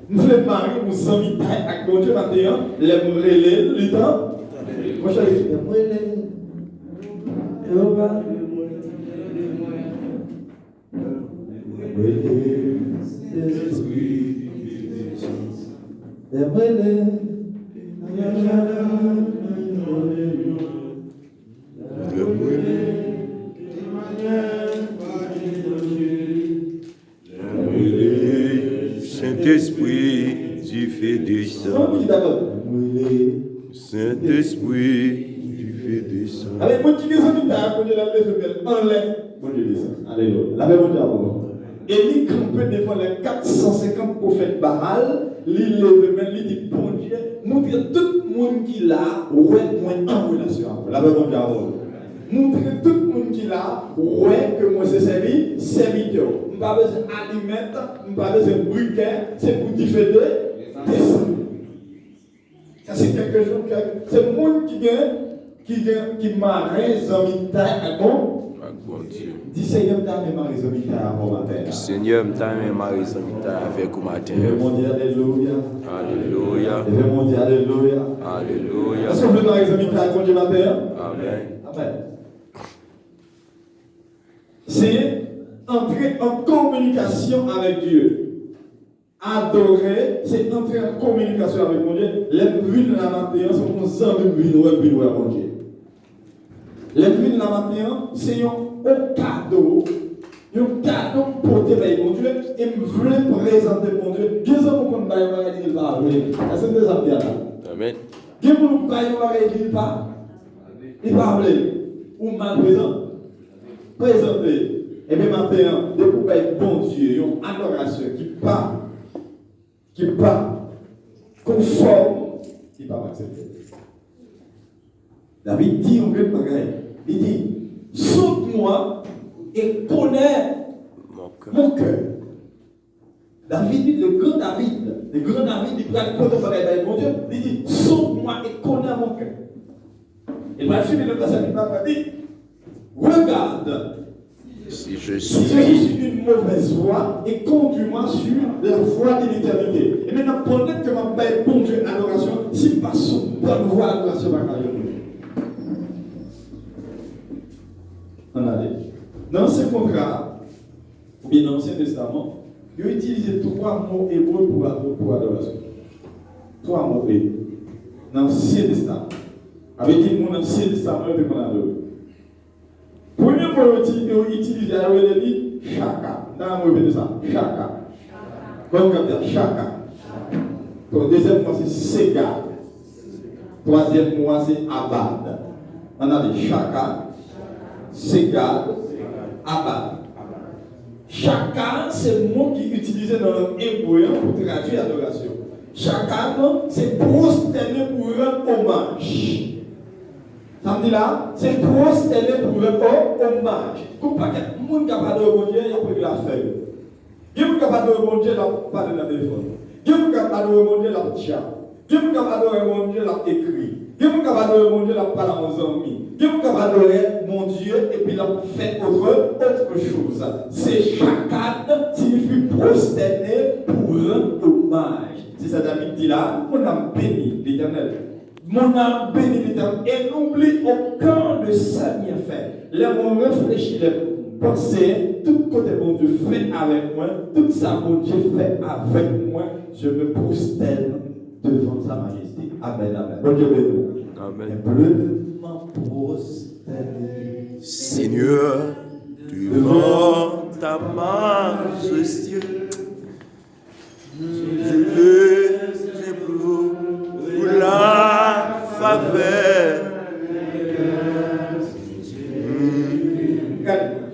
Nous voulons marier, nous amis avec mon Dieu maintenant, les relais, les temps. Moi, je dis, les relais. Saint-Esprit, tu fais descendre. Saint-Esprit, tu fais descendre. Allez, moi qui les amis, t'as connu la maison, enlève. Bon Dieu descend. Alléluia. La même Dieu d'abord. Et il campait devant les 450 prophètes Baal, il lève même, il dit bon Dieu, montre tout le monde qui l'a, ouais, moi en relation avec la même Dieu d'abord. Montre tout le monde qui l'a, ouais, que moi c'est serviteur. Je n'ai pas besoin d'aliments, je n'ai pas besoin de briquet, c'est pour différer descendre. Ça c'est quelque chose, c'est le monde qui marie les amis à bon. Dis Seigneur, t'as mes maris amis avant matin. Seigneur, t'as mes maris amis avec vous matin. Mon Dieu, alléluia. Alléluia. Mon Dieu, alléluia. Alléluia. Est-ce qu'on veut maris amis avant Dieu matin? Amen. Amen. C'est entrer en communication avec Dieu. Adorer, c'est entrer en communication avec mon Dieu. Les vues de la matin, c'est qu'on sent le vues de mon Dieu. Les vues de la matin, c'est un cadeau porté par mon Dieu, et me voulait présenter mon Dieu. Dieu sait pourquoi nous baillons à l'église pas. Est-ce que vous avez là? Amen. Dieu nous baillons à l'église pas. Il parle. Ou mal présenté. Et bien maintenant, de pour bon Dieu, une adoration qui pas conforme, il ne va pas accepter. David dit en grec bagaille, il dit, saute-moi et connais mon cœur. David, le grand David, il va contre bagaille mon Dieu, il dit, saute-moi et connais mon cœur. Et ma fille, le passage il dit, regarde. Si je suis une mauvaise voie et conduis-moi sur la voie de l'éternité. Et maintenant, pendant que ma paix, bon Dieu, adoration, si pas sur bonne voie, adoration, ma carrière. On a dit. Dans l'Ancien contrat, ou bien dans l'Ancien Testament, ils ont utilisé 3 mots hébreux pour adoration. 3 mots hébreux. Dans l'Ancien Testament. Avec qui mon Ancien Testament, il y a premier mot utilisé, il dit chaka. Dans le mot, ça, chaka. Comme on dit, chaka. Le deuxième mot, c'est sega. Troisième mot, c'est abad. On a dit chaka, sega, abad. Chaka, c'est le mot qui est utilisé dans le hébreu pour traduire l'adoration. Chaka, c'est prosterner pour rendre hommage. Ça me dit là, c'est prosterner pour rendre hommage. Comme pas que le monde capable de bon Dieu, il a pris la feuille. Il est capable de bon Dieu, il a parlé dans le téléphone. Il est capable de bon Dieu, il a chat. Il est capable de bon Dieu, il a écrit. Il est capable de bon Dieu, il a parlé à nos amis. Il est capable de mon Dieu, et puis il a fait autre chose. C'est chacun signifie prosterner pour rendre hommage. C'est ça David dit là, mon âme bénit l'Éternel. Mon âme bénit l'Éternel et n'oublie aucun de sa bienfaits. Là, on réfléchit, penser, tout côté bon Dieu fait avec moi, tout ça bon Dieu fait avec moi, je me prosterne devant sa majesté. Amen, amen. Bon Dieu béni. Amen. Humblement prosterné, Seigneur, devant ta majesté, je veux pour la faveur.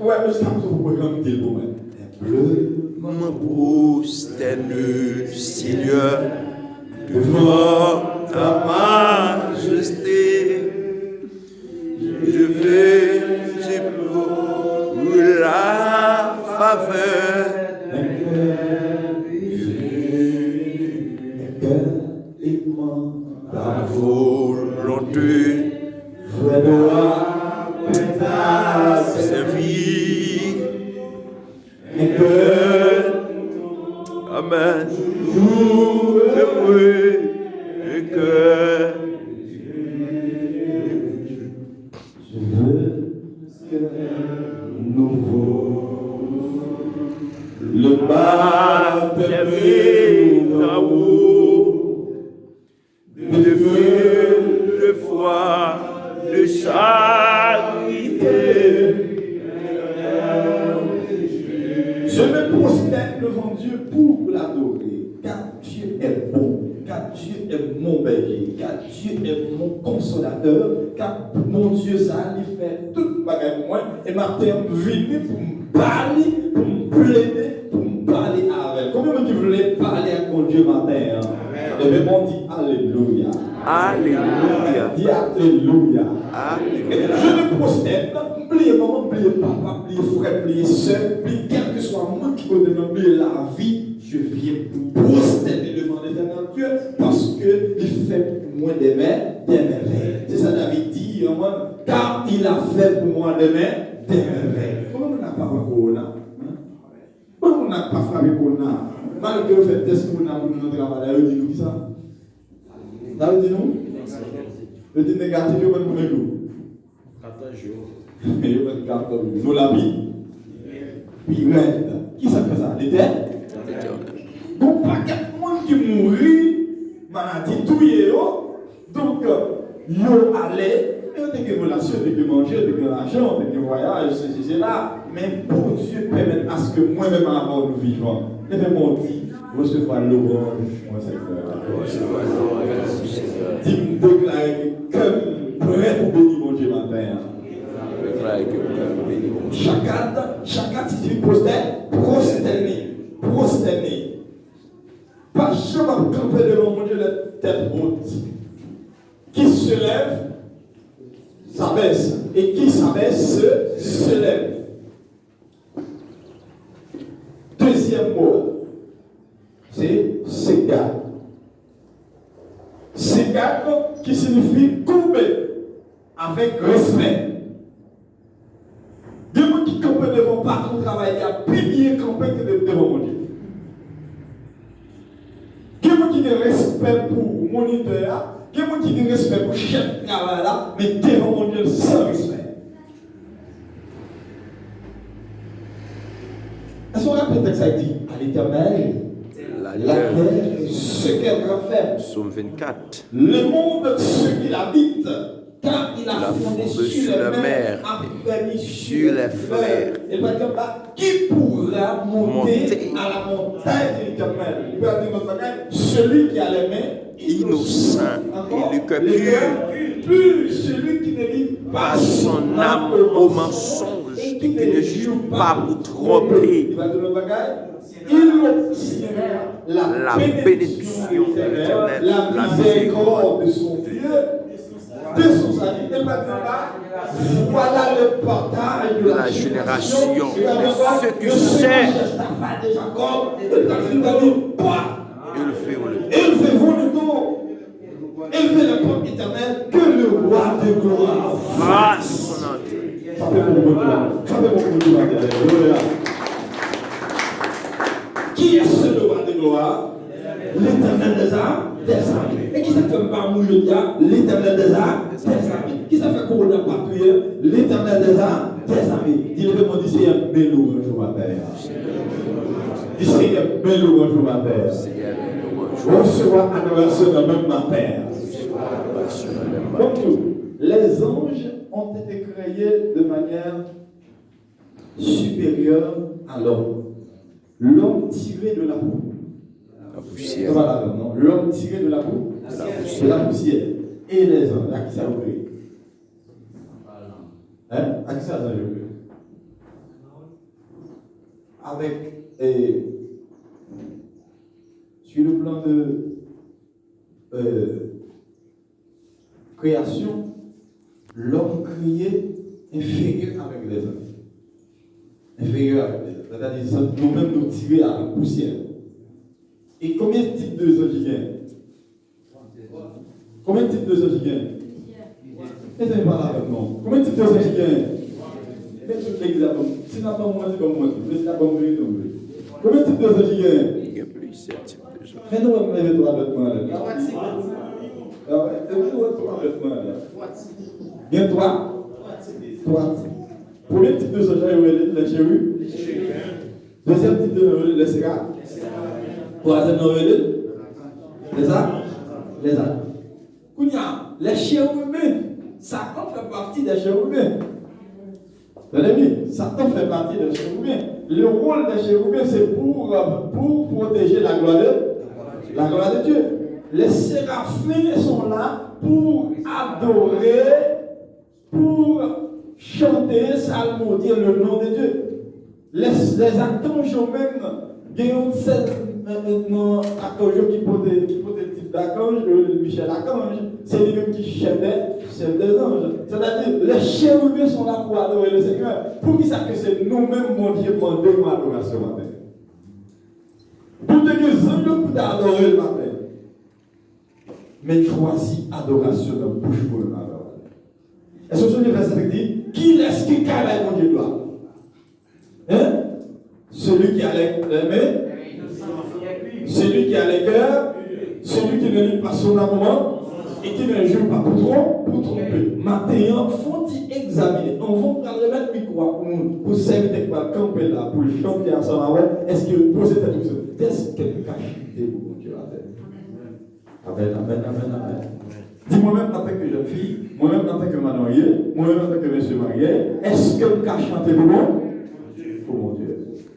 Ouais, mais ça me programme dire pour moi. Humblement prosterné, Seigneur, devant ta majesté, je veux pour la faveur. Ta volonté, ta servie, Amen. heureux que je veux que nouveau. Le baptême d'en haut, de feu, de foi, de charité. Je me prosterne devant Dieu pour l'adorer, car Dieu est bon, car Dieu est mon berger, car Dieu est mon consolateur, car mon Dieu, ça, il fait tout bagage pour moi, et ma terre venue pour me parler, pour me plaider, pour me parler avec. Combien de gens voulaient parler avec mon Dieu matin? Et bien, on dit Alléluia. Alléluia. Dis Alléluia. Alléluia. Je me prosterne, oubliez maman, oubliez papa, oubliez frère, oubliez soeur, oubliez quel que soit moi qui connaît la vie, je viens me prosterner devant l'éternel Dieu parce qu'il fait pour moi des merveilles. C'est ça David dit, car il a fait pour moi des merveilles. Comment on n'a pas fait Corona? Pourquoi on n'a pas frappé Corona? Malgré le fait test qu'on a pour notre travail, il dit nous qui ça? Ça veut dire nous? Le dit négatif, il va nous mettre nous. 14 jours. Il va nous 14 jours. Nous la vie. Puis, qui ça fait ça? L'éternel? Donc, pas quelqu'un qui mourit, maladie, tout y est. Donc, yo allait, il y a des relations, des manger, des argent, des voyages, c'est là. Mais pour Dieu permet à ce que moi-même avant nous vivons. Et bien, mon dit, recevoir l'orange, mon Seigneur. Dis-moi déclarer que prêt pour bénir mon Dieu matin. Chacun, si tu prosterner. Pas jamais camper devant mon Dieu la tête haute. Qui se lève, s'abaisse. Et qui s'abaisse, se lève. Deuxième mot, c'est Ségat. Ségat qui signifie courber avec respect. Des gens qui campent devant pas ton travail, il y a plus bien campé que devant mon Dieu. Des gens qui ont respect pour moniteur, des gens qui ont respect pour chef de travail là, mais devant mon Dieu sans respect. Est-ce qu'on rappelle le texte dit à l'Éternel, la terre, ce qu'elle renferme, Psaume 24. le monde, ce qu'il habite, car il a fondé sur la mer, affermi sur les fleuves. Et le dire là, qui pourra monter à la montagne de l'Éternel? Il peut dire notre bagage, celui qui a les mains Innocent et le cœur pur, celui qui ne lit pas son âme au mensonge et qui ne joue pas pour tromper. Il va dire notre bagage, il obtiendra la bénédiction de l'Éternel, la miséricorde de son Dieu, de son salut. Et maintenant là, voilà le partage de la génération. Ce que c'est, élevez-vous le dos, élevez le peuple éternel, que le roi de gloire fasse son entrée. Qui est ce roi de gloire? L'éternel des armées. Et qui ça fait pas mourir? L'éternel des armées. Qui ça fait qu'on n'a pas prié? L'éternel des armées. Dis-le moi, dis Seigneur, bel louange matin. Dis Seigneur, bel louange matin. Recevoir adoration dans le même matin. Donc, les anges ont été créés de manière supérieure à l'homme. L'homme tiré de la boue. La poussière. Voilà, non. L'homme tiré de la boue. De la poussière. Et les anges, à qui ça vous créé? Hein? À qui ça vous créé? Avec, sur le plan de création, l'homme créé inférieur avec les anges. Inférieur avec les anges. C'est-à-dire nous-mêmes nous tirer à la poussière. Et combien de types de anges il y a? Combien de types de anges il y a? Qu'est-ce que vous parlez avec moi? Combien de types de anges il y a? Faites l'examen. Si n'a pas moi, c'est comme moi. Mais c'est pas comme vous. Combien de types de anges il y a? Il y a plusieurs types. Mais nous, on met 3 bêtes mains. Ah ouais, et puis, 3 bêtes mains. Il y a 3. Premier type de soja, il y a les chérubins. Deuxième type de les séras. Troisième, il y a les ânes. Les chérubins, Satan fait partie des chérubins. Vous avez vu, Satan fait partie des chérubins. Le rôle des chérubins, c'est pour protéger la gloire de Dieu. Les séraphins sont là pour adorer, pour chanter, psalmodier le nom de Dieu. Les archanges même, il y a un archange qui peut être type d'archange, Michel Archange, c'est lui-même qui chef des anges. C'est-à-dire, les chérubins sont là pour adorer le Seigneur. Pour qui ça que c'est nous-mêmes, mon Dieu, pour donner l'adoration matin. Pour te dire, c'est nous pour t'adorer le matin. Mais choisis adoration dans la bouche pour le matin. Est-ce que ce verset dit, qui laisse qui calme mon Dieu gloire? Hein? Celui qui a les mains, celui qui a les cœurs, celui qui ne lit pas son amant et qui ne joue pas pour tromper. Maintenant, faut-il examiner? On va remettre le micro pour servir quoi camper là, pour chanter ensemble. Est-ce que vous posez cette question? Est-ce que vous cachez pour mon Dieu à terre? Amen. Dis moi-même en tant que jeune fille, moi-même en tant que marié, moi-même en tant que monsieur marié, est-ce que vous cachez pour moi?